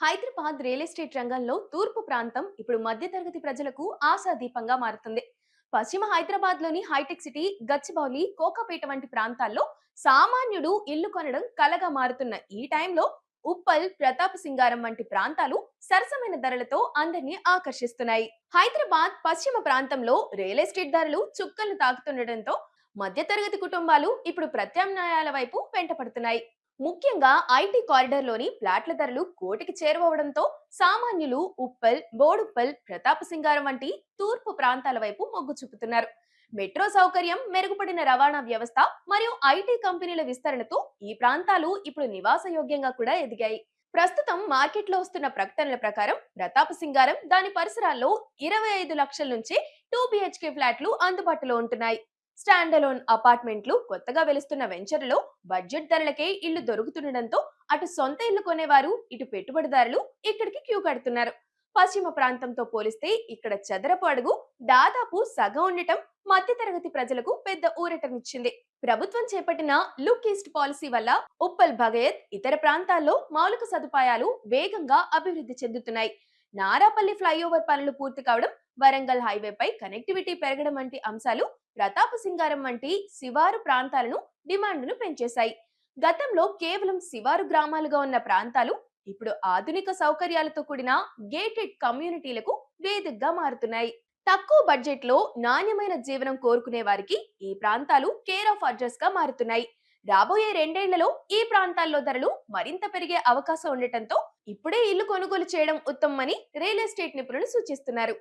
Hyderabad real estate రంగంలో తూర్పు ప్రాంతం ఇప్పుడు మధ్యతరగతి ప్రజలకు ఆశాదీపంగా మారుతుంది. పశ్చిమ హైదరాబాద్ లోని హైటెక్ సిటీ, గచ్చిబౌలి, కోకాపేట వంటి ప్రాంతాల్లో సామాన్యుడు ఇల్లు కొనడం కలగా మారుతున్న ఈ టైంలో ఉప్పల్, ప్రతాప్ సింగారం వంటి ప్రాంతాలు సరసమైన ధరలతో అందరినీ ఆకర్షిస్తున్నాయి. హైదరాబాద్ పశ్చిమ ప్రాంతంలో రియల్ ఎస్టేట్ ధరలు చుక్కలు తాకుతుండటంతో మధ్యతరగతి కుటుంబాలు ఇప్పుడు ప్రత్యామ్నాయాల వైపు వెంటపడుతున్నాయి. ముఖ్యంగా ఐటీ కారిడార్లోని ఫ్లాట్ల ధరలు కోటికి చేరువవడంతో సామాన్యులు ఉప్పల్, బోడుప్పల్, ప్రతాప సింగారం వంటి తూర్పు ప్రాంతాల వైపు మొగ్గు చూపుతున్నారు. మెట్రో సౌకర్యం, మెరుగుపడిన రవాణా వ్యవస్థ మరియు ఐటీ కంపెనీల విస్తరణతో ఈ ప్రాంతాలు ఇప్పుడు నివాసయోగ్యంగా కూడా ఎదిగాయి. ప్రస్తుతం మార్కెట్లో వస్తున్న ప్రకటనల ప్రకారం ప్రతాప సింగారం, దాని పరిసరాల్లో 25 లక్షల నుంచి 2 BHK ఫ్లాట్లు అందుబాటులో ఉంటున్నాయి. స్టాండ్ అలోన్ అపార్ట్మెంట్లు కొత్తగా వెలుస్తున్న వెంచర్లో బడ్జెట్ ధరలకే ఇల్లు దొరుకుతుండటంతో అటు సొంత ఇల్లు కొనేవారు, ఇటు పెట్టుబడిదారులు ఇక్కడికి క్యూ కడుతున్నారు. పశ్చిమ ప్రాంతంతో పోలిస్తే ఇక్కడ చదరపు అడుగు దాదాపు సగం ఉండటం మధ్యతరగతి ప్రజలకు పెద్ద ఊరటనిచ్చింది. ప్రభుత్వం చేపట్టిన లుక్ ఈస్ట్ పాలసీ వల్ల ఉప్పల్, భగయత్, ఇతర ప్రాంతాల్లో మౌలిక సదుపాయాలు వేగంగా అభివృద్ధి చెందుతున్నాయి. నారాపల్లి ఫ్లైఓవర్ పనులు పూర్తి కావడం, వరంగల్ హైవేపై కనెక్టివిటీ పెరగడం వంటి అంశాలు ప్రతాప సింగారం వంటి శివారు ప్రాంతాలను డిమాండ్ను పెంచేశాయి. గతంలో కేవలం శివారు గ్రామాలుగా ఉన్న ప్రాంతాలు ఇప్పుడు ఆధునిక సౌకర్యాలతో కూడిన గేటెడ్ కమ్యూనిటీలకు వేదికగా మారుతున్నాయి. తక్కువ బడ్జెట్ లో నాణ్యమైన జీవనం కోరుకునే వారికి ఈ ప్రాంతాలు కేర్ ఆఫ్ అడ్రస్ గా మారుతున్నాయి. రాబోయే 2 ఏళ్లలో ఈ ప్రాంతాల్లో ధరలు మరింత పెరిగే అవకాశం ఉండటంతో ఇప్పుడే ఇల్లు కొనుగోలు చేయడం ఉత్తమమని రియల్ ఎస్టేట్ నిపుణులు సూచిస్తున్నారు.